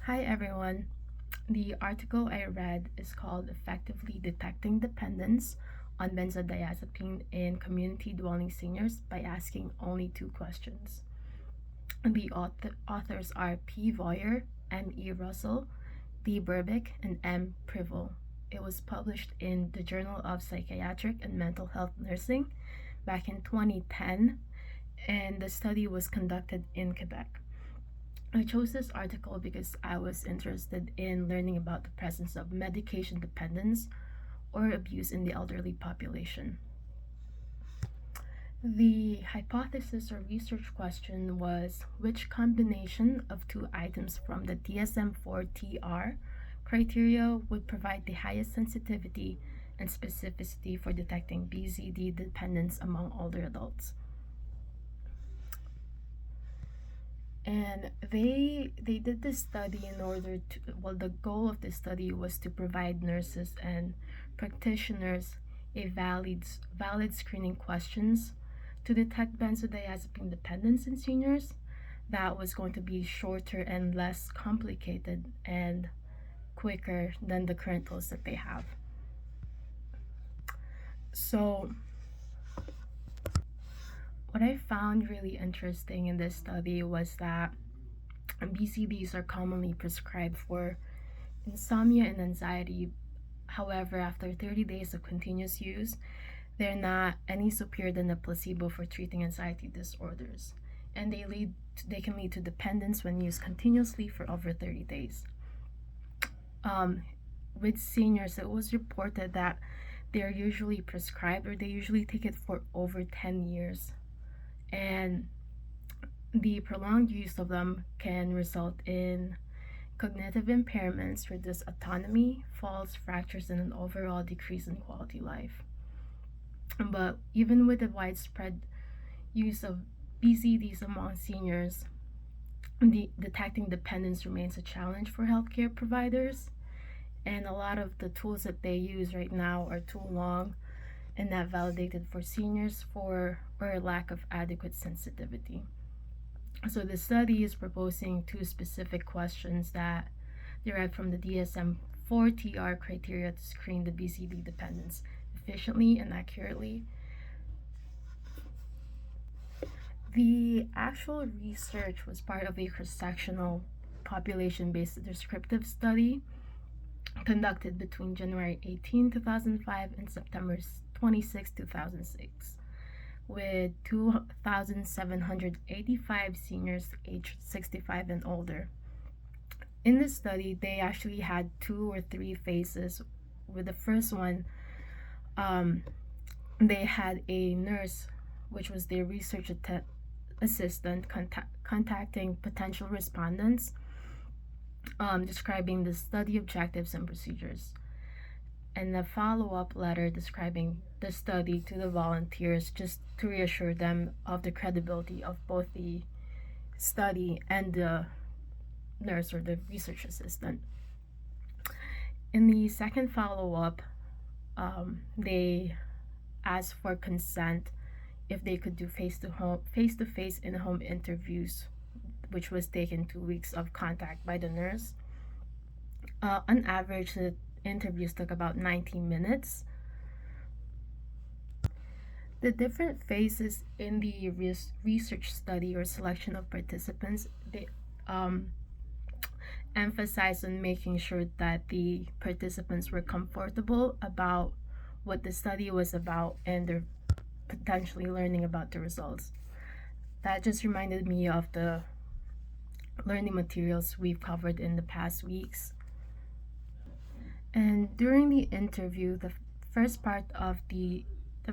Hi everyone. The article I read is called Effectively Detecting Dependence on Benzodiazepine in Community Dwelling Seniors by Asking Only Two Questions. The authors are P. Voyer, M. E. Russell, D. Burbick, and M. Prival. It was published in the Journal of Psychiatric and Mental Health Nursing back in 2010, and the study was conducted in Quebec. I chose this article because I was interested in learning about the presence of medication dependence or abuse in the elderly population. The hypothesis or research question was which combination of two items from the DSM 4 TR criteria would provide the highest sensitivity and specificity for detecting BZD dependence among older adults. And they did this study in order to, well, the goal of this study was to provide nurses and practitioners a valid screening questions to detect benzodiazepine dependence in seniors that was going to be shorter and less complicated and quicker than the current tools that they have. So what I found really interesting in this study was that BCDs are commonly prescribed for insomnia and anxiety. However, after 30 days of continuous use, they're not any superior than the placebo for treating anxiety disorders. And they can lead to dependence when used continuously for over 30 days. Um, with seniors, it was reported that they're usually prescribed or they usually take it for over 10 years. And the prolonged use of them can result in cognitive impairments, reduced autonomy, falls, fractures, and an overall decrease in quality life. But even with the widespread use of BCDs among seniors, detecting dependence remains a challenge for healthcare providers. And a lot of the tools that they use right now are too long and not validated for seniors for or lack of adequate sensitivity. So the study is proposing two specific questions that derived from the DSM 4 TR criteria to screen the BCD dependence efficiently and accurately. The actual research was part of a cross-sectional population-based descriptive study conducted between January 18, 2005 and September 26, 2006 with 2,785 seniors aged 65 and older. In this study, they actually had two or three phases. With the first one, um, they had a nurse, which was their assistant, contacting potential respondents, describing the study objectives and procedures, and a follow-up letter describing the study to the volunteers just to reassure them of the credibility of both the study and the nurse or the research assistant. In the second follow-up, they asked for consent if they could do face-to-face in-home interviews, which was taken 2 weeks of contact by the nurse. On average, the interviews took about 19 minutes. The different phases in the research study or selection of participants, they um, emphasize on making sure that the participants were comfortable about what the study was about and they're potentially learning about the results. That just reminded me of the learning materials we've covered in the past weeks. And during the interview, first part of the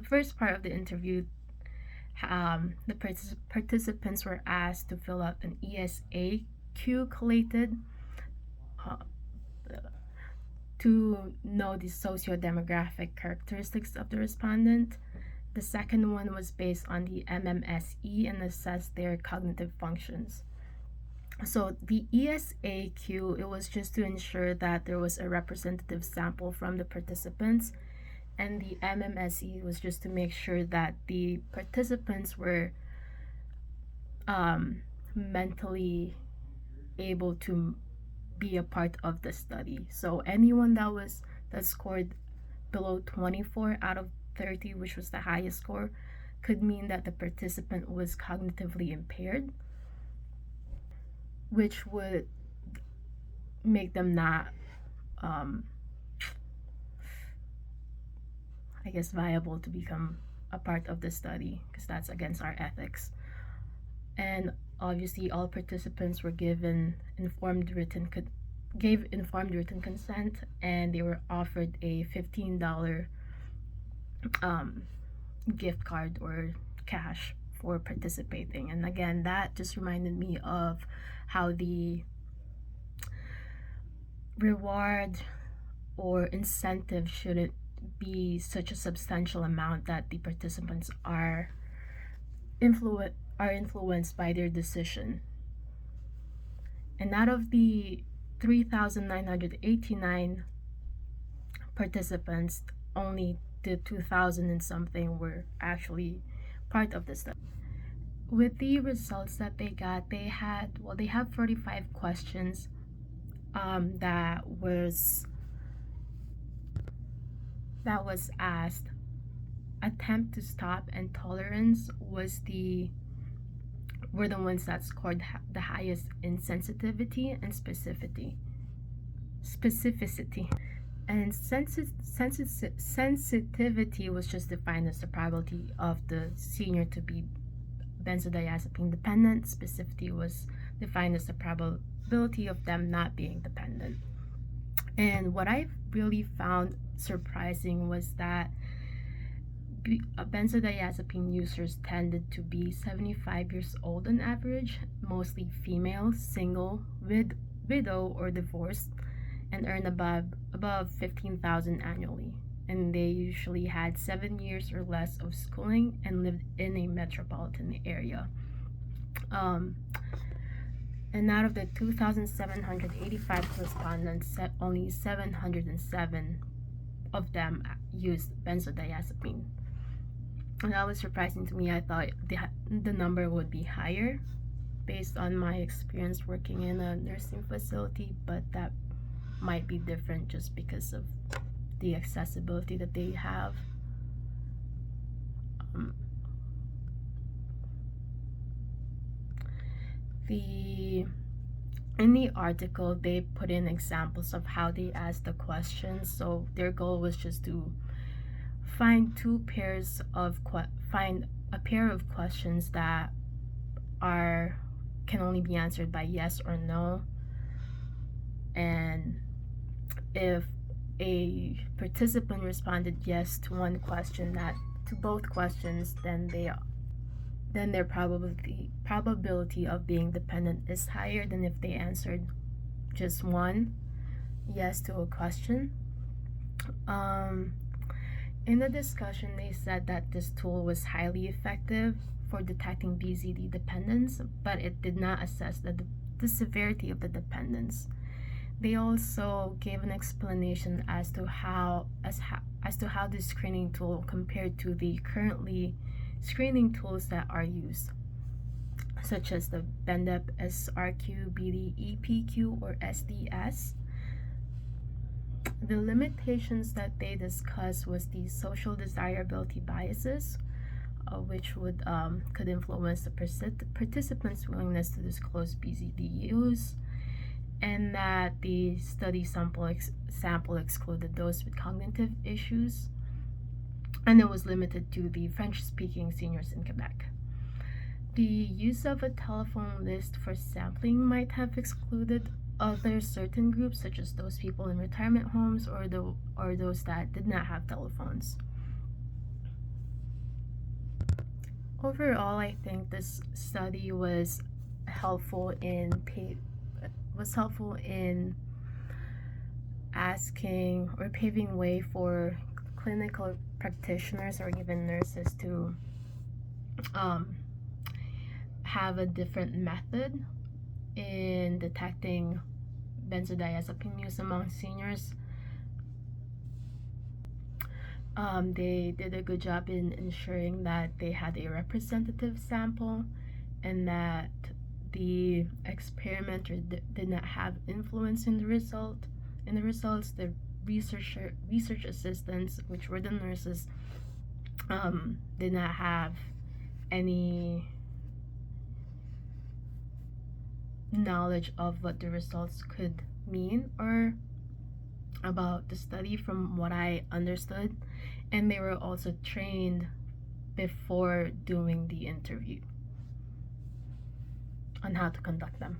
first part of the interview, the participants were asked to fill out an ESAQ collated uh, to know the socio-demographic characteristics of the respondent. The second one was based on the MMSE and assessed their cognitive functions. So the ESAQ, it was just to ensure that there was a representative sample from the participants, and the MMSE was just to make sure that the participants were mentally able to be a part of the study. So anyone that scored below 24 out of 30, which was the highest score, could mean that the participant was cognitively impaired, which would make them not, I guess, viable to become a part of the study, because that's against our ethics. And obviously, all participants were given informed written consent, and they were offered a $15 gift card or cash for participating. And again, that just reminded me of how the reward or incentive shouldn't be such a substantial amount that the participants are influenced by their decision. And out of the 3,989 participants, only the 2,000 and something were actually part of the study. With the results that they got, they have 45 questions that was asked. Attempt to stop and tolerance were the ones that scored the highest in sensitivity and specificity. And sensitivity was just defined as the probability of the senior to be benzodiazepine dependent. Specificity was defined as the probability of them not being dependent. And what I really found surprising was that benzodiazepine users tended to be 75 years old on average, mostly female, single, widow, or divorced, and earn above 15,000 annually. And they usually had 7 years or less of schooling and lived in a metropolitan area. And out of the 2,785 respondents, only 707 of them used benzodiazepine. And that was surprising to me. I thought the number would be higher based on my experience working in a nursing facility, but that might be different just because of the accessibility that they have. In the article, they put in examples of how they asked the questions. So their goal was just to find a pair of questions that can only be answered by yes or no. And if a participant responded yes to one question, to both questions, then their probability of being dependent is higher than if they answered just one yes to a question. In the discussion, they said that this tool was highly effective for detecting BZD dependence, but it did not assess the severity of the dependence. They also gave an explanation as to how the screening tool compared to the currently screening tools that are used, such as the BENDEP SRQ, BDEPQ, or SDS. The limitations that they discussed was the social desirability biases, which could influence the participants' willingness to disclose BZD use, and that the study sample excluded those with cognitive issues, and it was limited to the French-speaking seniors in Quebec. The use of a telephone list for sampling might have excluded other certain groups, such as those people in retirement homes or those that did not have telephones. Overall, I think this study was helpful in asking or paving way for clinical practitioners or even nurses to have a different method in detecting benzodiazepine use among seniors. They did a good job in ensuring that they had a representative sample and that the experimenter did not have influence in the results. The research assistants, which were the nurses, did not have any knowledge of what the results could mean or about the study, from what I understood, and they were also trained before doing the interview on how to conduct them.